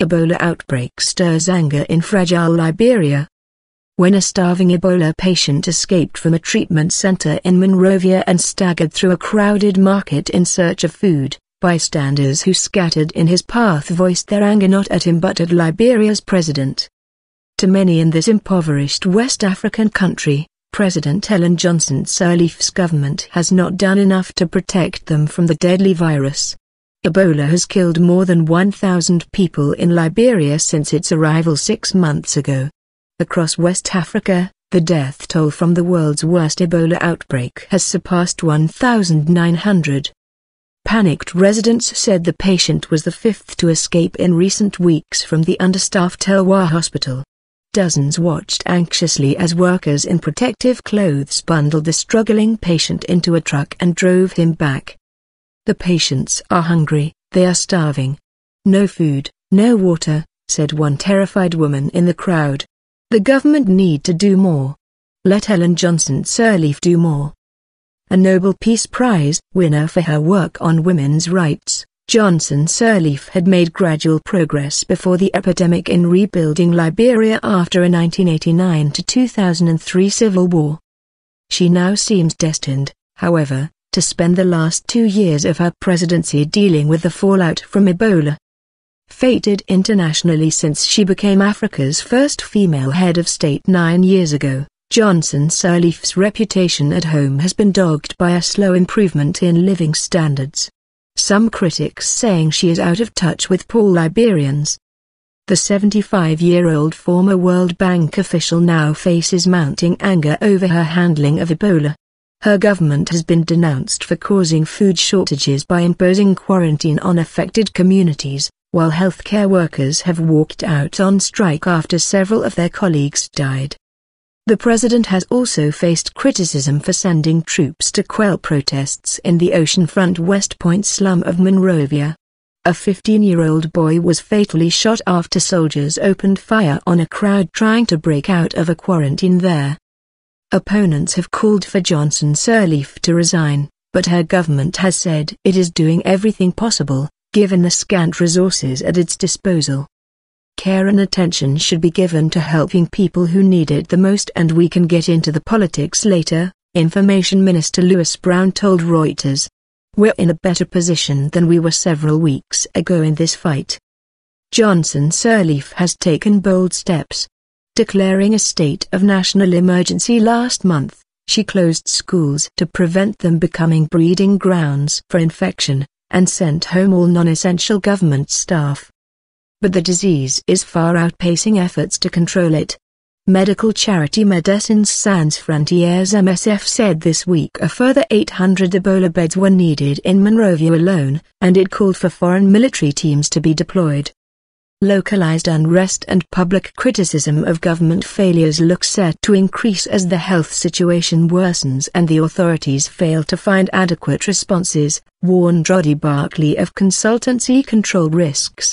Ebola outbreak stirs anger in fragile Liberia. When a starving Ebola patient escaped from a treatment center in Monrovia and staggered through a crowded market in search of food, bystanders who scattered in his path voiced their anger not at him but at Liberia's president. To many in this impoverished West African country, President Ellen Johnson Sirleaf's government has not done enough to protect them from the deadly virus. Ebola has killed more than 1,000 people in Liberia since its arrival 6 months ago. Across West Africa, the death toll from the world's worst Ebola outbreak has surpassed 1,900. Panicked residents said the patient was the fifth to escape in recent weeks from the understaffed Elwa hospital. Dozens watched anxiously as workers in protective clothes bundled the struggling patient into a truck and drove him back. "The patients are hungry, they are starving. No food, no water," said one terrified woman in the crowd. "The government need to do more. Let Ellen Johnson Sirleaf do more." A Nobel Peace Prize winner for her work on women's rights, Johnson Sirleaf had made gradual progress before the epidemic in rebuilding Liberia after a 1989 to 2003 civil war. She now seems destined, however, to spend the last 2 years of her presidency dealing with the fallout from Ebola. Feted internationally since she became Africa's first female head of state 9 years ago, Johnson Sirleaf's reputation at home has been dogged by a slow improvement in living standards. Some critics saying she is out of touch with poor Liberians. The 75-year-old former World Bank official now faces mounting anger over her handling of Ebola. Her government has been denounced for causing food shortages by imposing quarantine on affected communities, while healthcare workers have walked out on strike after several of their colleagues died. The president has also faced criticism for sending troops to quell protests in the oceanfront West Point slum of Monrovia. A 15-year-old boy was fatally shot after soldiers opened fire on a crowd trying to break out of a quarantine there. Opponents have called for Johnson Sirleaf to resign, but her government has said it is doing everything possible, given the scant resources at its disposal. Care and attention should be given to helping people who need it the most, and we can get into the politics later, Information Minister Louis Brown told Reuters. "We're in a better position than we were several weeks ago in this fight." Johnson Sirleaf has taken bold steps. Declaring a state of national emergency last month, she closed schools to prevent them becoming breeding grounds for infection, and sent home all non-essential government staff. But the disease is far outpacing efforts to control it. Medical charity Médecins Sans Frontières (MSF) said this week a further 800 Ebola beds were needed in Monrovia alone, and it called for foreign military teams to be deployed. Localized unrest and public criticism of government failures look set to increase as the health situation worsens and the authorities fail to find adequate responses, warned Roddy Barkley of consultancy Control Risks.